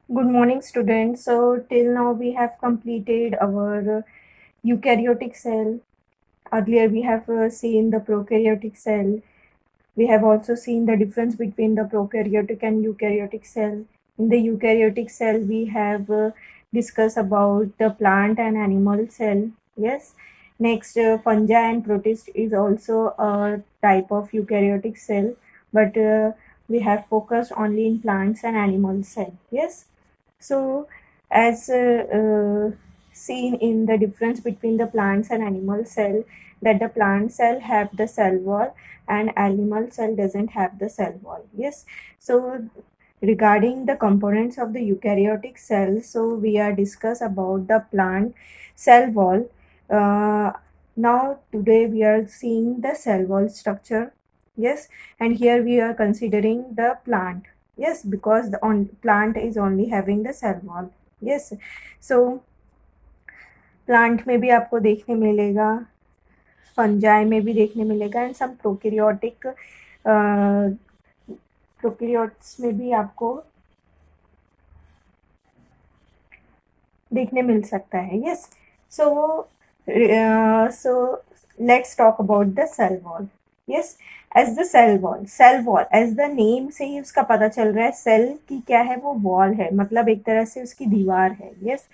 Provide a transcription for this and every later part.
Good morning, students. So, till now we have completed our eukaryotic cell. Earlier, we have seen the prokaryotic cell. We have also seen the difference between the prokaryotic and eukaryotic cell. In the eukaryotic cell, we have discussed about the plant and animal cell. Yes. Next, fungi and protist is also a type of eukaryotic cell, but we have focused only in plants and animal cell. Yes. So, as seen in the difference between the plants and animal cell, that the plant cell have the cell wall and animal cell doesn't have the cell wall. Yes. So, regarding the components of the eukaryotic cell, so we are discuss about the plant cell wall. Uh, Now today we are seeing the cell wall structure. Yes, and here we are considering the plant. Yes, because the plant is only having the cell wall. Yes, so plant में भी आपको देखने मिलेगा, fungi में भी देखने मिलेगा, and some prokaryotes में भी आपको देखने मिल सकता है. Yes. So let's talk about the cell wall. Yes. As the cell wall as the name से ही उसका पता चल रहा है सेल की क्या है, वो वॉल है, मतलब एक तरह से उसकी दीवार है. यस.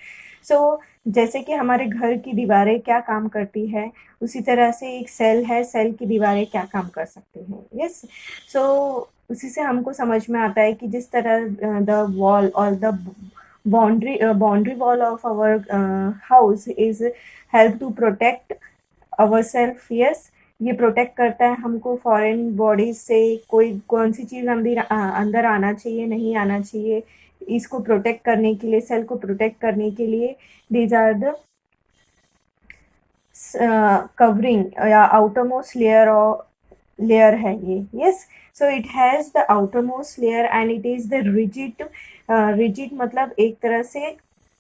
सो जैसे कि हमारे घर की दीवारें क्या काम करती है, उसी तरह से एक सेल है, सेल की दीवारें क्या काम कर सकती हैं. यस. सो उसी से हमको समझ में आता है कि जिस तरह द वॉल और the boundary wall of our house is help to protect ourselves. Yes, ये प्रोटेक्ट करता है हमको फॉरेन बॉडीज से, कोई कौन सी चीज़ अंदर आना चाहिए, नहीं आना चाहिए, इसको प्रोटेक्ट करने के लिए, सेल को प्रोटेक्ट करने के लिए दीज आर द कवरिंग या आउटरमोस्ट लेयर है ये. Yes. So it has the outermost layer and it is the rigid मतलब एक तरह से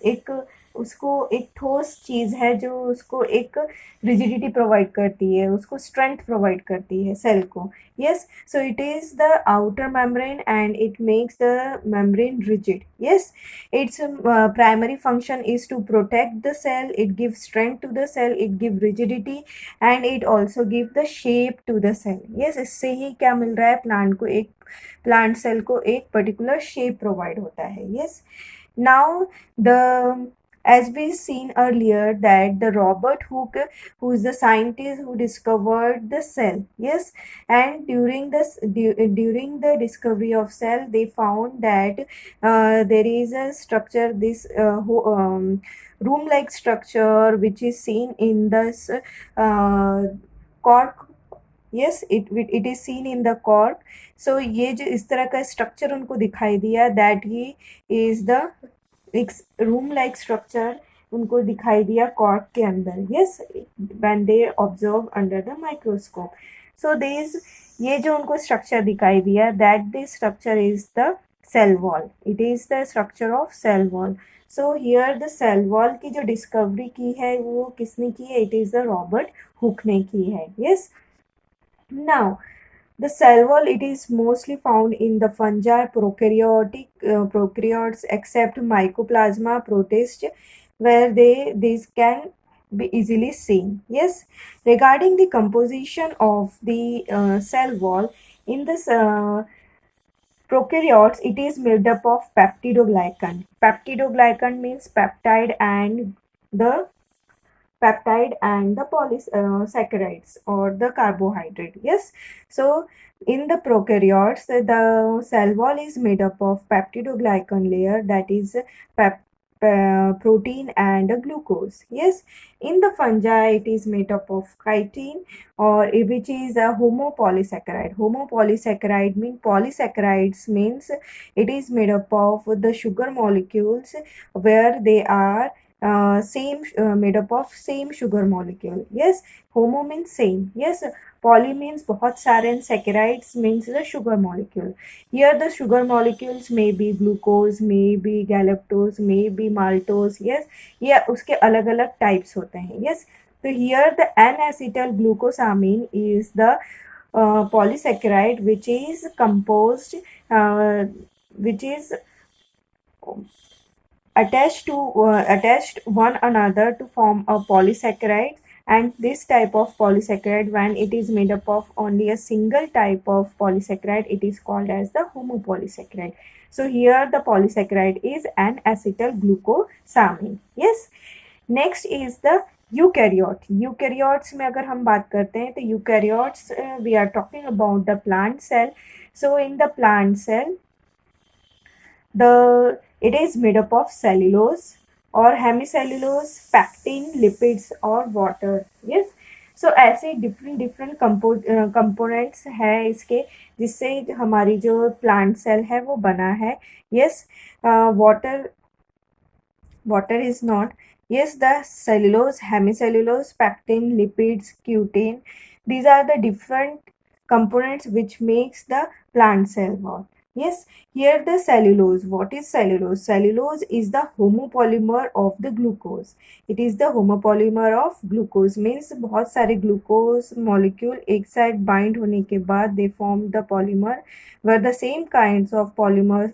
एक उसको एक ठोस चीज़ है जो उसको एक रिजिडिटी प्रोवाइड करती है, उसको स्ट्रेंथ प्रोवाइड करती है सेल को. Yes. So it is the outer membrane and it makes the membrane rigid. Yes. its primary function is to protect the cell, it gives strength to the cell, it gives rigidity and it also gives the shape to the cell. Yes, इससे ही क्या मिल रहा है, plant को एक plant cell को एक particular shape provide होता है. Yes. Now the as we seen earlier that the Robert Hooke, who is the scientist who discovered the cell. Yes. And during the discovery of cell, they found that there is a structure, this room like structure which is seen in this cork. Yes, it is seen in the cork. So ये जो इस तरह का structure उनको दिखाई दिया, that he is the एक room like structure उनको दिखाई दिया कॉर्क के अंदर. Yes. When they observe under the microscope. So this ये जो उनको स्ट्रक्चर दिखाई दिया, that this structure is the cell wall. It is the structure of cell wall. So here the cell wall की जो डिस्कवरी की है वो किसने की है, it is the Robert Hooke ने की है. Yes. Now the cell wall, it is mostly found in the fungi, prokaryotes except Mycoplasma protist, where these can be easily seen. Yes. Regarding the composition of the cell wall in this prokaryotes, it is made up of peptidoglycan. Peptidoglycan means peptide and the polysaccharides or the carbohydrate. Yes. So in the prokaryotes, the cell wall is made up of peptidoglycan layer, that is protein and glucose. Yes. In the fungi, it is made up of chitin, or which is a homopolysaccharide. Homopolysaccharide means polysaccharides means it is made up of the sugar molecules where they are same made up of same sugar molecule. Yes. Homo means same. Yes. Poly means बहुत सारे and saccharides means the sugar molecule. Here the sugar molecules may be glucose, may be galactose, may be maltose. Yes. ये उसके अलग अलग types होते हैं. Yes. So here the N-acetyl glucosamine is the polysaccharide which is composed which is attached one another to form a polysaccharide, and this type of polysaccharide, when it is made up of only a single type of polysaccharide, it is called as the homopolysaccharide. So here the polysaccharide is an acetyl glucosamine. Yes. Next is the eukaryote. Eukaryotes में अगर हम बात करते हैं तो eukaryotes we are talking about the plant cell. So in the plant cell it is made up of cellulose or hemicellulose, pectin, lipids और water. Yes. सो ऐसे different different components है इसके, जिससे हमारी जो प्लांट सेल है वो बना है. Yes. Water is not. Yes, the cellulose, hemicellulose, pectin, lipids, cutin, these are the different components which makes the plant cell wall. Yes, here the cellulose. What is cellulose? Cellulose is the homopolymer of the glucose. It is the homopolymer of glucose. Means बहुत सारे glucose molecule एक साथ bind होने के बाद they form the polymer, where the same kinds of polymers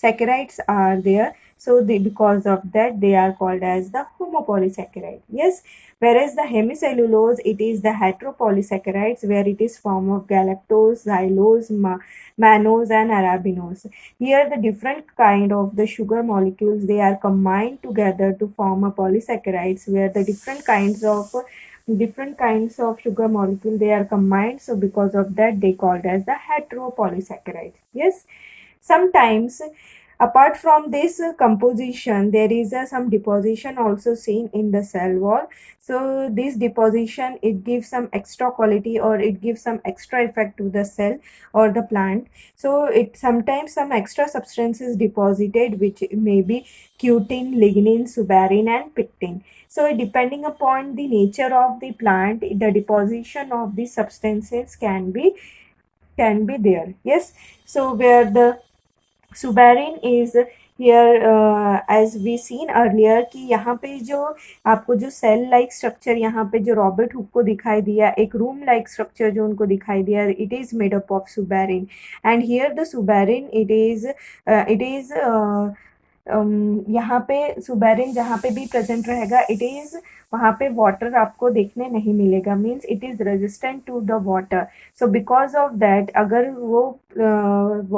saccharides are there. So because of that they are called as the homopolysaccharide. Yes. Whereas the hemicellulose, it is the heteropolysaccharides, where it is form of galactose, xylose, mannose and arabinose. Here the different kind of the sugar molecules, they are combined together to form a polysaccharides, where the different kinds of sugar molecule they are combined. So because of that they called as the heteropolysaccharides. Yes. Sometimes apart from this composition, there is some deposition also seen in the cell wall. So this deposition, it gives some extra quality or it gives some extra effect to the cell or the plant. So it sometimes some extra substances deposited, which may be cutin, lignin, suberin and pectin. So depending upon the nature of the plant, the deposition of the substances can be there. Yes. So where the suberin is here as we seen earlier कि यहाँ पे जो आपको जो cell like structure यहाँ पे जो Robert hook को दिखाई दिया, एक रूम लाइक स्ट्रक्चर जो उनको दिखाई दिया, it is made up of suberin. And here the suberin it is यहाँ पे सुबेरिन जहाँ पे भी प्रेजेंट रहेगा, इट इज वहाँ पे वाटर आपको देखने नहीं मिलेगा. Means it is resistant to the water. So because of that अगर वो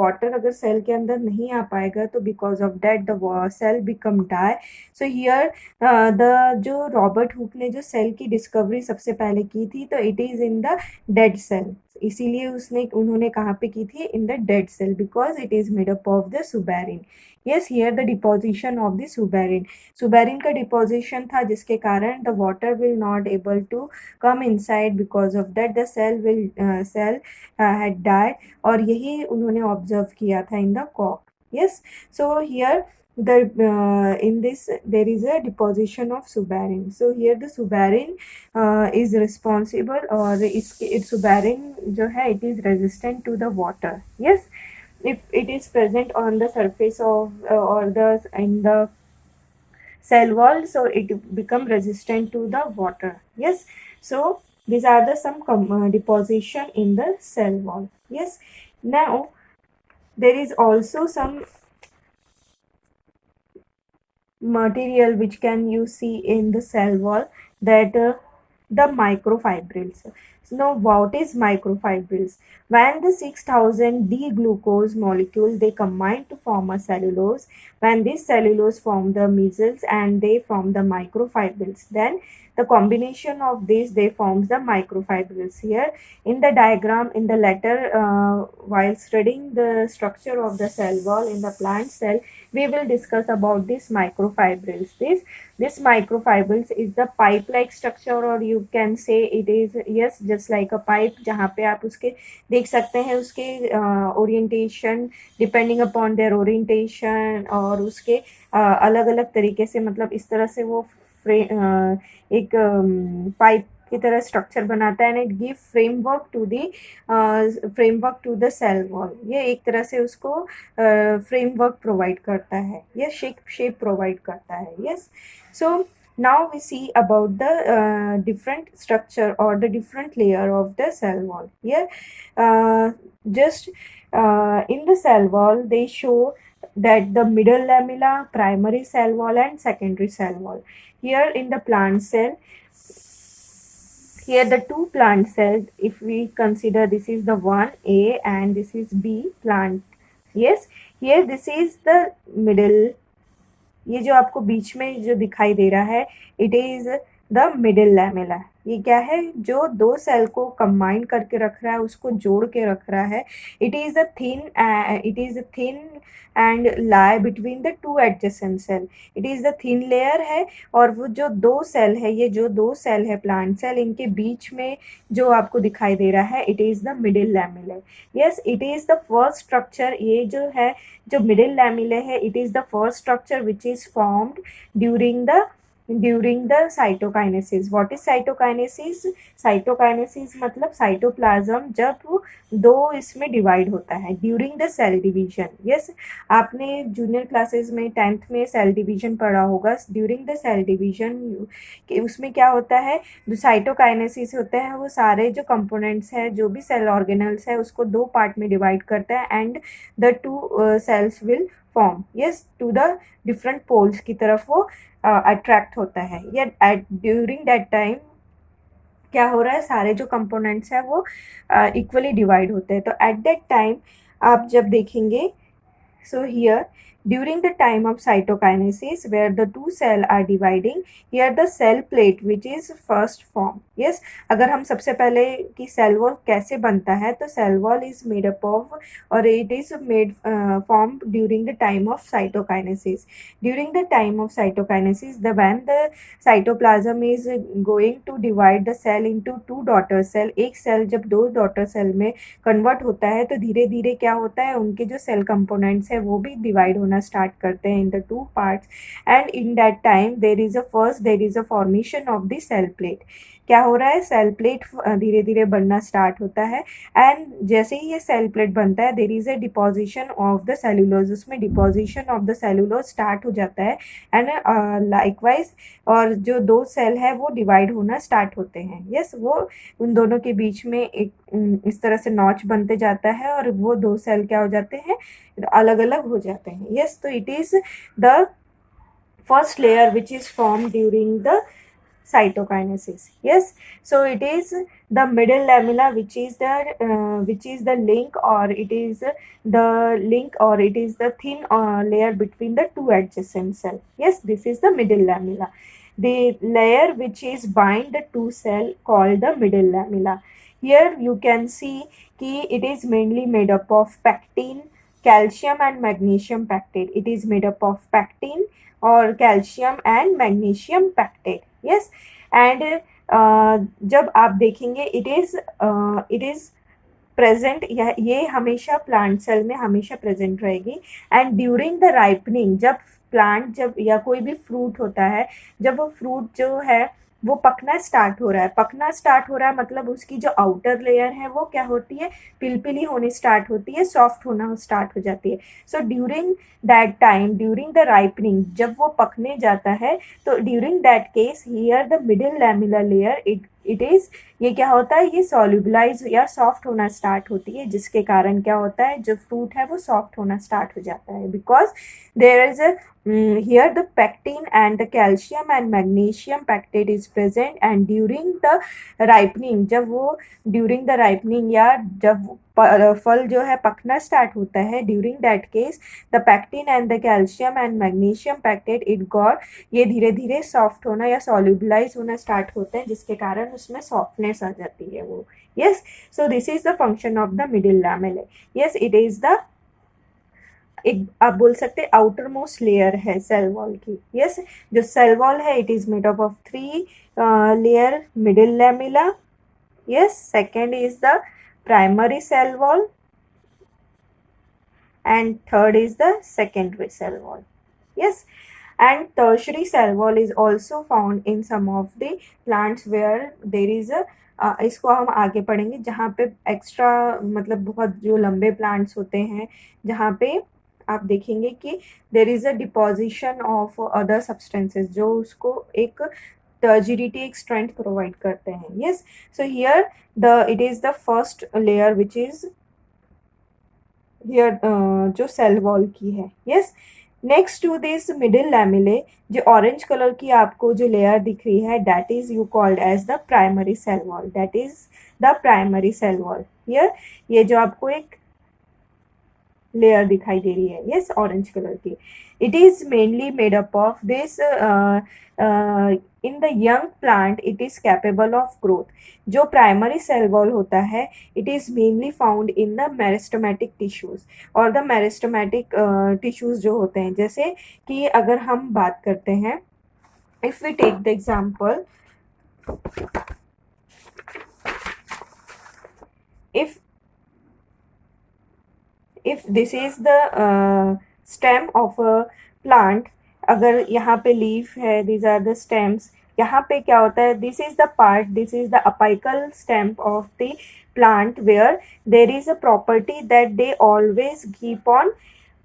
वाटर अगर सेल के अंदर नहीं आ पाएगा, तो because of that the cell become die. So here the जो रॉबर्ट हुक ने जो सेल की डिस्कवरी सबसे पहले की थी, तो it is in the dead cell. इसीलिए उन्होंने कहाँ पे की थी? In the dead cell, because it is made up of the suberin. Yes. Here the deposition of the suberin. Suberin का डिपोजिशन था, जिसके कारण the water will not able to come inside. Because of that the cell had died. और यही उन्होंने observe किया था in the cork. Yes. So here the in this there is a deposition of suberin. So here the suberin is responsible, और इसके suberin जो है it is resistant to the water. Yes. If it is present on the surface of or the in the cell wall, so it become resistant to the water. Yes. So these are the some deposition in the cell wall. Yes. Now there is also some material which can you see in the cell wall, that the microfibrils. So now what is microfibrils? When the 6000 D-glucose molecule they combine to form a cellulose, when this cellulose form the mesons and they form the microfibrils, then the combination of this they forms the microfibrils. Here in the diagram in the letter, while studying the structure of the cell wall in the plant cell, we will discuss about this microfibrils. This microfibrils is the pipe like structure, or you can say it is, yes, just like a pipe, जहाँ पे आप उसके देख सकते हैं उसके orientation, depending upon their orientation, और उसके अलग अलग तरीके से, मतलब इस तरह से वो एक पाइप की तरह स्ट्रक्चर बनाता है. And it give framework to the cell wall. ये एक तरह से उसको फ्रेमवर्क प्रोवाइड करता है, ये शेप प्रोवाइड करता है. Yes. So now we see about the different structure or the different layer of the cell wall. Here just in the cell wall they show that the middle lamella, primary cell wall and secondary cell wall. Here in the plant cell, here the two plant cells, if we consider this is the 1A and this is B plant, yes, here this is the middle, ये जो आपको बीच में जो दिखाई दे रहा है, it is the middle lamella. ये क्या है, जो दो सेल को कंबाइन करके रख रहा है, उसको जोड़ के रख रहा है. It is a thin and lie between the two adjacent cell. It is the thin layer है, और वो जो दो सेल है, ये जो दो सेल है प्लांट सेल, इनके बीच में जो आपको दिखाई दे रहा है, it is the middle lamella. Yes, it is the first structure. ये जो है, जो मिडिल लैमेला है, it is the first structure which is formed during the cytokinesis. What is cytokinesis? Cytokinesis मतलब साइटोप्लाज्म जब दो इसमें डिवाइड होता है during the cell division. Yes, आपने जूनियर क्लासेस में 10th में सेल डिवीजन पढ़ा होगा. ड्यूरिंग द सेल डिवीजन उसमें क्या होता है, जो साइटोकाइनेसिस होता है, वो सारे जो कंपोनेंट्स है, जो भी सेल ऑर्गेनल्स है, उसको दो पार्ट में डिवाइड करता है and the two cells will form. Yes, to the different poles की तरफ वो अट्रैक्ट होता है. या ड्यूरिंग दैट टाइम क्या हो रहा है, सारे जो कंपोनेंट्स हैं वो इक्वली डिवाइड होते हैं. तो एट दैट टाइम आप जब देखेंगे, so here during the time of cytokinesis where the two cell are dividing, here the cell plate which is first formed. Yes, अगर हम सबसे पहले कि cell wall कैसे बनता है, तो cell wall is made up of, और it is made formed during the time of cytokinesis. During the time of cytokinesis, when the cytoplasm is going to divide the cell into two daughter cell, एक cell जब दो daughter cell में convert होता है, तो धीरे धीरे क्या होता है, उनके जो cell components है वो भी divide होना स्टार्ट करते हैं in the two parts. And in that time there is a formation of the cell plate. क्या हो रहा है, सेल प्लेट धीरे धीरे बनना स्टार्ट होता है. एंड जैसे ही ये सेल प्लेट बनता है, there is a deposition of the cellulose. उसमें deposition of the cellulose start हो जाता है. एंड लाइकवाइज और जो दो सेल है वो डिवाइड होना स्टार्ट होते हैं. यस, वो उन दोनों के बीच में एक इस तरह से नॉच बनते जाता है, और वो दो सेल क्या हो जाते हैं, अलग अलग हो जाते हैं. यस, तो it is the first layer which is form during the cytokinesis. Yes, so it is the middle lamella which is the link, or it is the thin layer between the two adjacent cell. Yes, this is the middle lamella, the layer which is bind the two cell called the middle lamella. Here you can see ki it is mainly made up of pectin, calcium and magnesium pectate. It is made up of pectin or calcium and magnesium pectate. Yes, and जब आप देखेंगे it is present, ये हमेशा plant cell में हमेशा present रहेगी. And during the ripening, जब या कोई भी फ्रूट होता है, जब वो फ्रूट जो है वो पकना स्टार्ट हो रहा है, मतलब उसकी जो आउटर लेयर है वो क्या होती है, पिलपिली होनी स्टार्ट होती है, सॉफ्ट होना स्टार्ट हो जाती है. सो during that time, during the ripening, जब वो पकने जाता है, तो during that case here the middle lamellar layer it is, ये क्या होता है, ये सॉल्युबलाइज या सॉफ्ट होना स्टार्ट होती है, जिसके कारण क्या होता है, जो फ्रूट है वो सॉफ्ट होना स्टार्ट हो जाता है. Because there is here the pectin and the calcium and magnesium pectate is present. And during the ripening, जब वो during the ripening या जब फल जो है पकना स्टार्ट होता है, during that case the pectin and the calcium and magnesium pectate it got, ये धीरे धीरे सॉफ्ट होना या सॉल्युबलाइज होना स्टार्ट होता है, जिसके कारण उसमें सॉफ्टनेस आ जाती है वो. Yes, so this is the function of the middle lamella. Yes, it is the, एक आप बोल सकते आउटर मोस्ट लेयर है सेल वॉल की. यस, जो सेल वॉल है it is made up of 3 layer middle lamella. Yes, second is the primary cell wall and third is the secondary cell wall. Yes, and tertiary cell wall is also found in some of the plants where there is a इसको हम आगे पढ़ेंगे, जहाँ पे extra मतलब बहुत जो लंबे प्लांट्स होते हैं, जहाँ पे आप देखेंगे कि there is a deposition of other substances, जो उसको एक टर्जिडिटी, एक स्ट्रेंथ प्रोवाइड करते हैं. Yes, so here it is the first layer which is here जो सेल वॉल की है। Yes, next to this middle lamellae, जो ऑरेंज कलर की आपको जो लेयर दिख रही है, that is you called as the primary cell wall, that is the primary cell wall. Here ये जो आपको एक लेयर दिखाई दे रही है, यस, ऑरेंज कलर की, it is mainly made up of this, in the young plant it is capable of growth. जो प्राइमरी सेल वॉल होता है, it is mainly found in the meristematic tissues, और the meristematic tissues जो होते हैं, जैसे कि अगर हम बात करते हैं, if we take the example, if this is the stem of a plant, अगर यहाँ पे लीफ है, these are the stems, यहाँ पे क्या होता है, this is the part, this is the apical stem of the plant where there is a property that they always keep on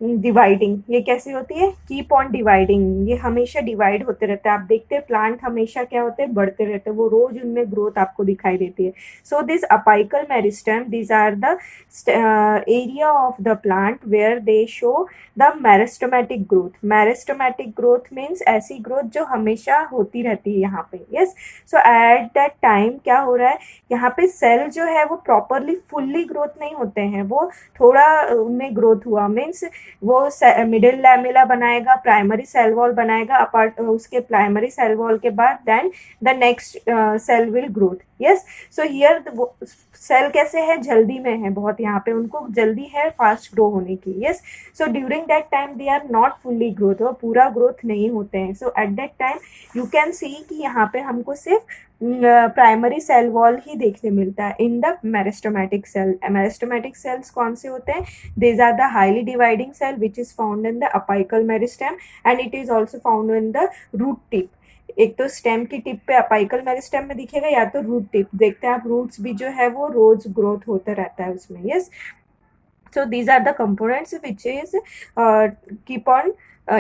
dividing. ये कैसे होती है, कीप ऑन डिवाइडिंग, ये हमेशा डिवाइड होते रहते हैं। आप देखते हैं प्लांट हमेशा क्या होते हैं, बढ़ते रहते हैं, वो रोज उनमें ग्रोथ आपको दिखाई देती है। So this apical meristem, these are the area of the plant where they show the meristematic growth. Meristematic growth means ऐसी ग्रोथ जो हमेशा होती रहती है यहाँ पे। Yes, so at that time क्या हो रहा है, यहाँ पे सेल जो है वो प्रॉपरली फुल्ली ग्रोथ नहीं होते हैं, वो थोड़ा उनमें ग्रोथ हुआ, मीन्स वो मिडिल लैमेला बनाएगा, प्राइमरी सेल वॉल बनाएगा, अपार्ट उसके प्राइमरी सेल वॉल के बाद then the next cell will growth. Yes, so here cell कैसे है, जल्दी में है बहुत, यहाँ पे उनको जल्दी है फास्ट ग्रो होने की। Yes, so during that time they are not fully growth, वो पूरा ग्रोथ नहीं होते हैं। So at that time you can see कि यहाँ पे हमको सिर्फ प्राइमरी सेल वॉल ही देखने मिलता है in the meristematic cell. Meristematic cells कौन से होते हैं, these are the highly dividing cell which is found in the apical meristem and it is also found in the root tip। एक तो stem की टिप पे अपाइकल मेरिस्टेम में दिखेगा, या तो रूट टिप, देखते हैं आप रूट्स भी जो है वो रोज ग्रोथ होता रहता है उसमें। Yes, so these are the components which is keep on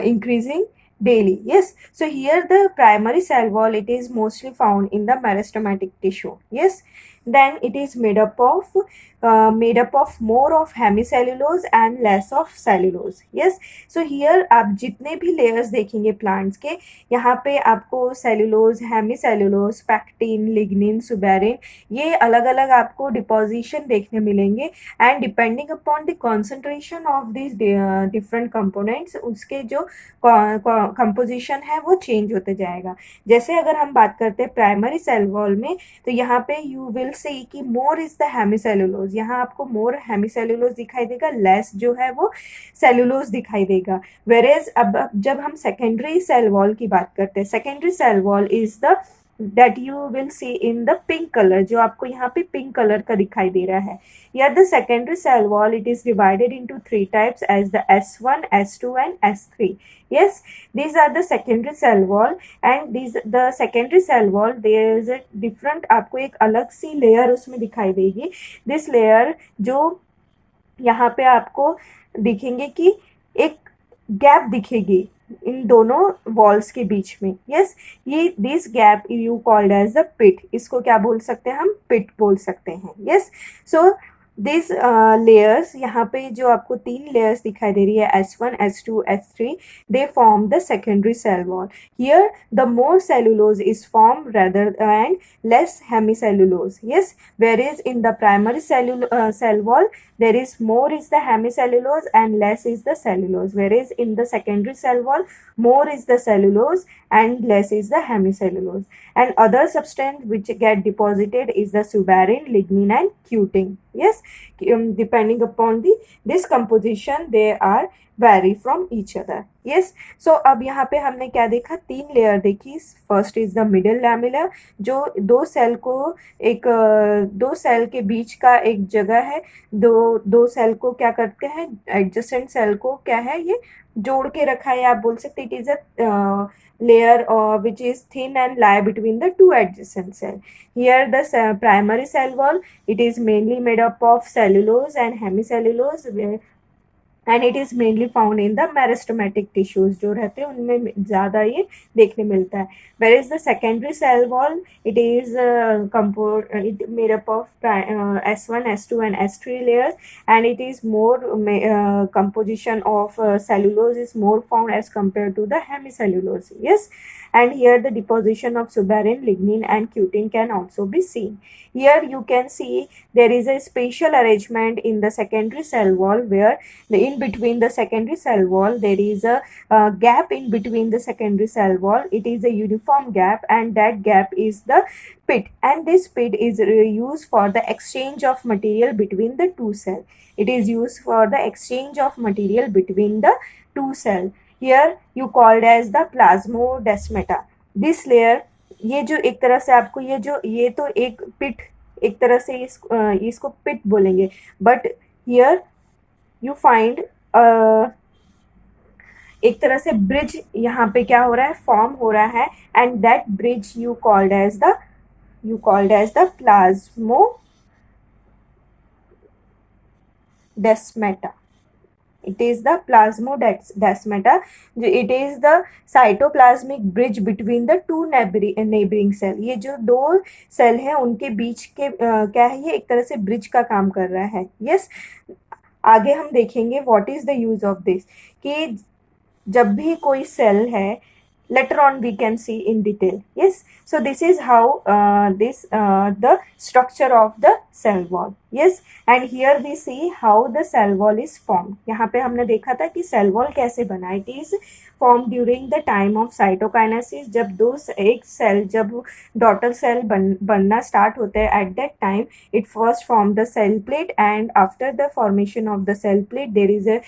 increasing daily। Yes, so here the primary cell wall, it is mostly found in the meristematic tissue। Yes, then it is made up of more of hemicellulose and less of cellulose। Yes, so here आप जितने भी layers देखेंगे plants के, यहाँ पे आपको cellulose, hemicellulose, pectin, lignin, suberin, ये अलग अलग आपको डिपोजिशन देखने मिलेंगे। And depending upon the concentration of this different components, उसके जो कंपोजिशन है वो चेंज होते जाएगा। जैसे अगर हम बात करते हैं प्राइमरी सेल वॉल में, तो यहाँ पे यू विल सी कि मोर इज द हेमिसेलुलोज, यहाँ आपको मोर हेमिसेलुलोज दिखाई देगा, लेस जो है वो सेलुलोज दिखाई देगा। वेरेज अब जब हम सेकेंडरी सेल वॉल की बात करते हैं, secondary cell wall is the that you will see in the pink color, जो आपको यहाँ पे पिंक कलर का दिखाई दे रहा है। Here the secondary cell wall, it is divided into three types as the S1, S2 and S3। Yes, these are the secondary cell wall and the secondary cell wall, there is a different, आपको एक अलग सी layer उसमें दिखाई देगी। This layer जो यहाँ पे आपको दिखेंगे कि एक गैप दिखेगी इन दोनों वॉल्स के बीच में। यस, ये this gap you called as the pit, इसको क्या बोल सकते हैं हम, पिट बोल सकते हैं। यस, सो दिस लेयर्स, यहाँ पे जो आपको तीन लेयर्स दिखाई दे रही है, S1, S2, S3, they form the secondary cell wall। Here the more cellulose is formed rather than less hemicellulose। Yes, whereas in the primary cell wall there is more is the hemicellulose and less is the cellulose, whereas in the secondary cell wall more is the cellulose and less is the hemicellulose। And other substance which get deposited is the suberin, lignin and cutin। Yes, depending upon this composition they are vary from each other। Yes, so अब यहाँ पे हमने क्या देखा, तीन layer देखी। First is the middle lamella, जो दो सेल को एक दो सेल के बीच का एक जगह है, दो सेल को क्या करते हैं, एडजेसेंट सेल को क्या है, ये जोड़ के रखा है, आप बोल सकते it is a layer which is thin and lie between the two adjacent cell। Here the primary cell wall, it is mainly made up of cellulose and hemicellulose, and it is mainly found in the meristematic tissues, जो रहते हैं उनमें ज़्यादा ये देखने मिलता है. Where is the secondary cell wall, it is composed, it made up of S1, S2 and S3 layers, and it is more composition of cellulose is more found as compared to the hemicellulose. Yes, and here the deposition of suberin, lignin and cutin can also be seen. Here you can see there is a spatial arrangement in the secondary cell wall, where in between the secondary cell wall there is a gap in between the secondary cell wall. It is a uniform gap, and that gap is the pit, and this pit is used for the exchange of material between the two cells. It is used for the exchange of material between the two cells. Here you called as the plasmodesmata. This layer, ये जो एक तरह से आपको ये तो एक पिट, एक तरह से इसको पिट बोलेंगे, बट हियर यू फाइंड एक तरह से ब्रिज यहाँ पे क्या हो रहा है, फॉर्म हो रहा है, and that bridge you called as the plasmodesmata. It is the plasmodesmata. It is the cytoplasmic bridge between the two neighboring cell. ये जो दो सेल हैं उनके बीच के क्या है, ये एक तरह से ब्रिज का काम कर रहा है. यस, आगे हम देखेंगे what is the use of this, कि जब भी कोई सेल है, later on we can see in detail. Yes, so this is how the structure of the cell wall. Yes, and here we see how the cell wall is formed. यहाँ पे हमने देखा था कि cell wall कैसे बना. It is formed during the time of cytokinesis. जब एक सेल, जब डॉटर सेल बनना स्टार्ट होते हैं, at that time it first formed the cell plate, and after the formation of the cell plate there is a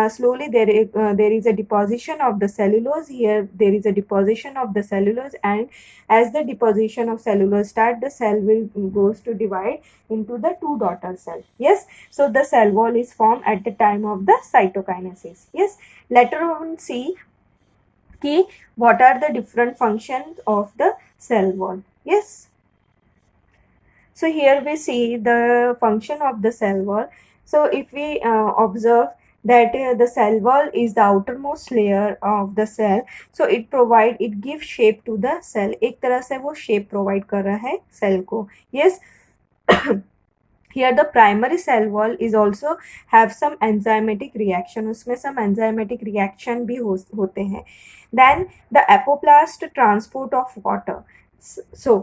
slowly there is a deposition of the cellulose. Here there is a deposition of the cellulose, and as the deposition of cellulose start, the cell will goes to divide into the two daughter cells. Yes, so the cell wall is formed at the time of the cytokinesis. Yes, later on see कि what are the different functions of the cell wall. Yes, so here we see the function of the cell wall. So if we observe that the cell wall is the outermost layer of the cell, so it gives shape to the cell. एक तरह से वो shape provide कर रहा है cell को. Yes, here the primary cell wall is also have some enzymatic reaction, उसमें some enzymatic reaction भी होते हैं. Then the apoplast transport of water. So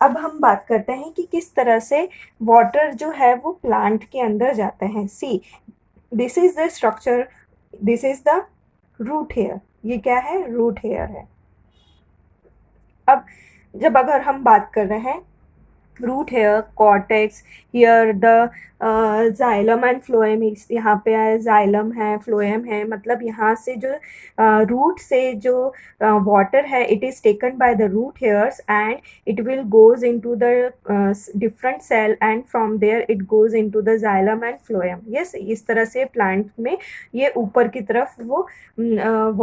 अब हम बात करते हैं कि किस तरह से वाटर जो है वो प्लांट के अंदर जाता है. See, this is the structure, this is the root hair. ये क्या है, रूट हेयर है. अब जब अगर हम बात कर रहे हैं root hair, cortex, here the xylem and phloem, यहाँ पे जाइलम है, फ्लोएम है, मतलब यहाँ से जो रूट से जो वाटर है, it is taken by the root hairs and it will goes into the different cell, and from there it goes into the xylem and phloem. Yes, इस तरह से प्लांट में ये ऊपर की तरफ वो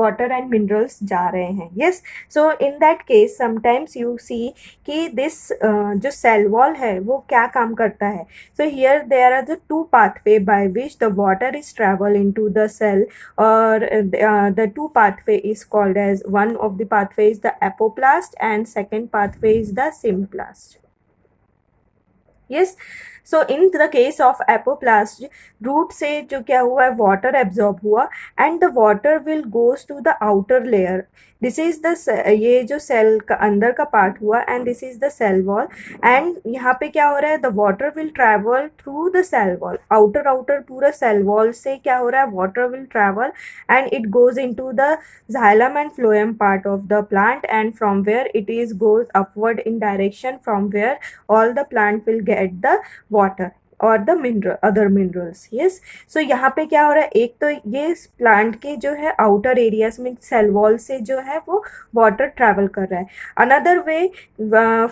वाटर एंड मिनरल्स जा रहे हैं. Yes, so in that case sometimes you see कि दिस जो सेल वॉल है वो क्या काम करता है. So here there are the two pathway by which the water is travel into the cell, or the two pathway is called as, one of the pathway is the apoplast and second pathway is the sympplast. Yes, so in the case of apoplast, root से जो क्या हुआ है, water absorb हुआ and the water will goes to the outer layer. This is the ये जो cell का अंदर का part हुआ and this is the cell wall, and यहाँ पे क्या हो रहा है, the water will travel through the cell wall. outer पूरा cell wall से क्या हो रहा है, water will travel and it goes into the xylem and phloem part of the plant, and from where it is goes upward in direction from where all the plant will get the water और the mineral other minerals. Yes, so यहाँ पे क्या हो रहा है, एक तो ये प्लांट के जो है आउटर एरियाज में सेल वॉल से जो है वो वाटर ट्रैवल कर रहा है. Another way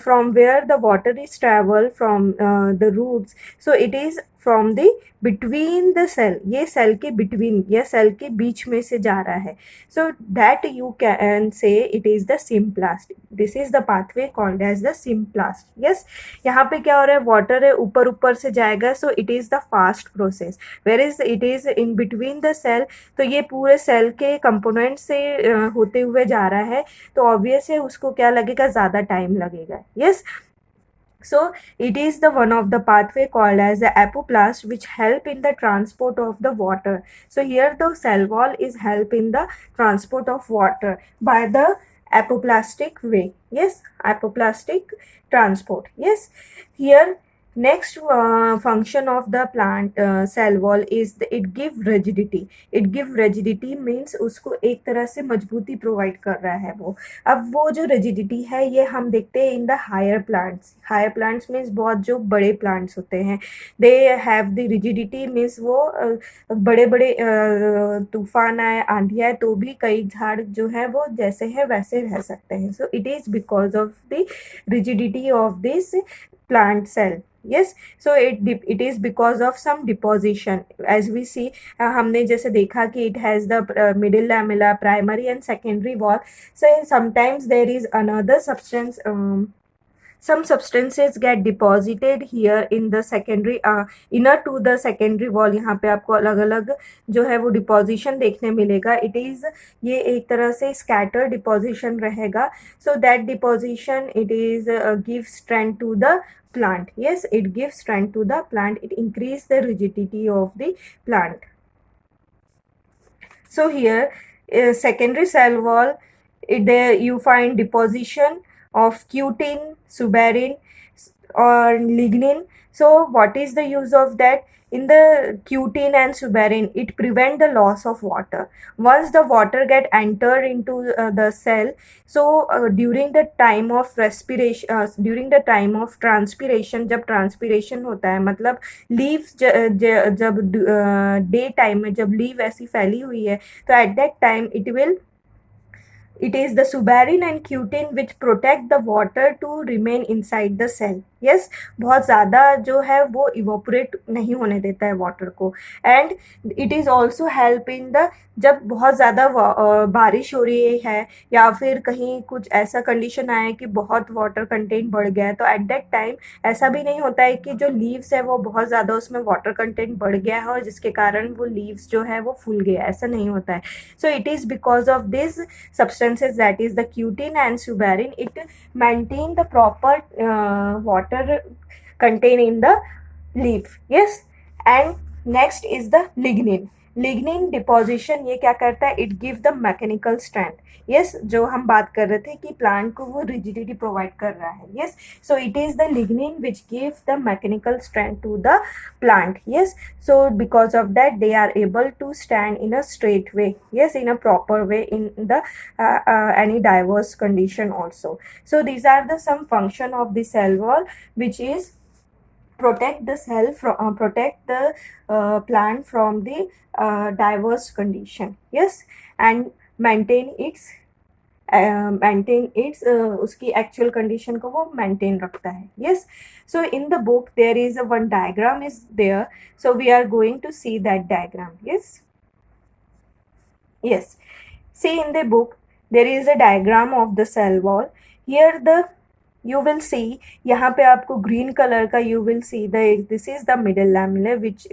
from where the water is travel from the roots, so it is from the between the cell, ये सेल के बिटवीन या सेल के बीच में से जा रहा है. So that you can say it is the symplast. This is the pathway called as the symplast. Yes, यहाँ पे क्या हो रहा है, वाटर है ऊपर ऊपर से जाएगा, so it is the fast process. Where is it is in between the cell, तो ये पूरे सेल के कंपोनेंट से होते हुए जा रहा है, तो ऑब्वियस है उसको क्या लगेगा, ज़्यादा टाइम लगेगा. Yes, so it is the one of the pathway called as the apoplast which help in the transport of the water. So here the cell wall is help in the transport of water by the apoplastic way. Yes, apoplastic transport. Yes, here next function of the plant cell wall is it give rigidity. It give rigidity means उसको एक तरह से मजबूती provide कर रहा है वो. अब वो जो रिजिडिटी है ये हम देखते हैं in the higher plants. Higher plants means बहुत जो बड़े प्लांट्स होते हैं, they have the rigidity means वो बड़े बड़े तूफान आए, आंधी आए, तो भी कई झाड़ जो है वो जैसे है वैसे रह सकते हैं. सो it is because of the rigidity of this plant cell. Yes, so it is because of some deposition. As we see, हमने जैसे देखा कि it has the middle lamella, primary and secondary wall. So sometimes there is another substance, some substances get deposited here in the secondary inner to the secondary wall. यहाँ पे आपको अलग अलग जो है वो डिपोजिशन देखने मिलेगा. इट इज़ ये एक तरह से स्कैटर डिपोजिशन रहेगा. So that deposition it is give strength to the plant. Yes, it gives strength to the plant. It increases the rigidity of the plant. So here secondary cell wall, there you find deposition of cutin, suberin or lignin. So what is the use of that? In the cutin and suberin, it prevent the loss of water. Once the water get entered into the cell, so during the time of respiration, during the time of transpiration, जब transpiration होता है, मतलब leaves जब day time में जब leaf ऐसी फैली हुई है, तो at that time it is the suberin and cutin which protect the water to remain inside the cell. Yes, बहुत ज़्यादा जो है वो इवोपरेट नहीं होने देता है वाटर को. And it is also help in the, जब बहुत ज़्यादा बारिश हो रही है या फिर कहीं कुछ ऐसा कंडीशन आया है कि बहुत वाटर कंटेंट बढ़ गया है, तो एट दैट टाइम ऐसा भी नहीं होता है कि जो लीव्स है वो बहुत ज़्यादा उसमें वाटर कंटेंट बढ़ गया है और जिसके कारण वो लीव्स जो है वो फूल गया, ऐसा नहीं होता है. सो it is because of this substances, that is the cutin and suberin, it maintain the proper water contained in the leaf. Yes, and next is the lignin. Lignin deposition ये क्या करता है, it give the mechanical strength. Yes, जो हम बात कर रहे थे कि प्लांट को वो रिजिडिटी प्रोवाइड कर रहा है. Yes, so it is the lignin which give the mechanical strength to the plant. Yes, so because of that they are able to stand in a straight way. Yes, in a proper way in the any diverse condition also. So these are the some function of the cell wall which is protect the cell from protect the plant from the diverse condition. Yes, and maintain its उसकी actual condition को वो maintain रखता है. Yes, so in the book there is a one diagram is there, so we are going to see that diagram. Yes, yes, see in the book there is a diagram of the cell wall. Here the you will see, यहाँ पे आपको green colour का you will see the this is the middle lamella which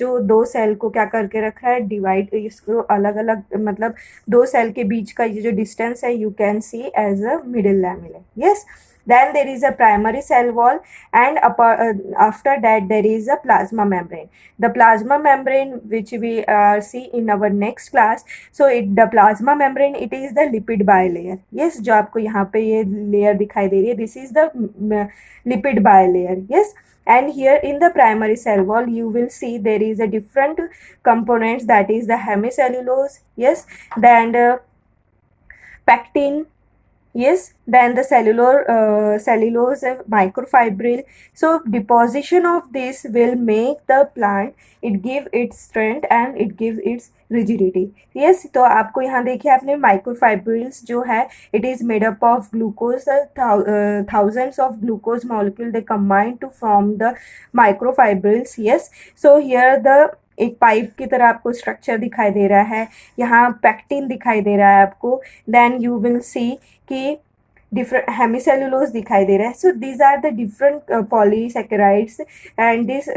जो दो cell को क्या करके रखा है, डिवाइड, इसको अलग अलग, मतलब दो सेल के बीच का ये जो डिस्टेंस है you can see as a middle lamella. Yes, then there is a primary cell wall and after that there is a plasma membrane. The plasma membrane which we see in our next class. So the plasma membrane, it is the lipid bilayer. Yes, जो आपको यहाँ पे ये layer दिखाई दे रही है, this is the lipid bilayer. Yes, and here in the primary cell wall you will see there is a different components, that is the hemicellulose. Yes, then pectin. Yes, then the cellulose microfibril. So deposition of this will make the plant, it give its strength and it give its rigidity. yes, तो आपको यहाँ देखिए आपने microfibrils जो है it is made up of glucose, thousands of glucose molecule they combine to form the microfibrils. yes, so here the एक pipe की तरह आपको स्ट्रक्चर दिखाई दे रहा है, यहाँ पैक्टिन दिखाई दे रहा है आपको, देन यू विल सी कि different hemicellulose दिखाई दे रहा है. So these are the different polysaccharides and this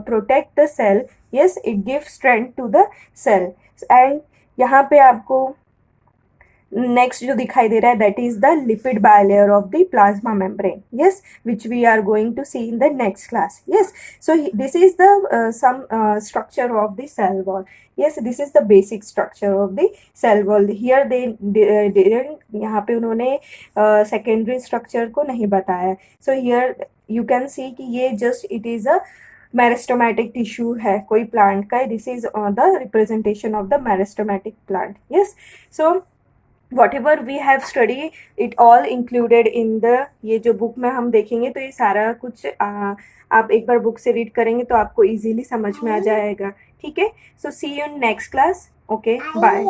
protect the cell. yes, it gives strength to the cell. and यहाँ पे आपको नेक्स्ट जो दिखाई दे रहा है that is the lipid bilayer of the plasma membrane. yes, which we are going to see in the next class. yes, so this is the some structure of the cell wall. yes, this is the basic structure of the cell wall. here they didn't, यहाँ पे उन्होंने secondary structure को नहीं बताया. so here you can see कि ये just it is a meristematic tissue है कोई प्लांट का. This is the representation of the meristematic plant. yes, so whatever we have studied it all included in the, ये जो book में हम देखेंगे तो ये सारा कुछ आप एक बार बुक से रीड करेंगे तो आपको इजीली समझ में आ जाएगा. ठीक है, so see you in next class. Okay, bye.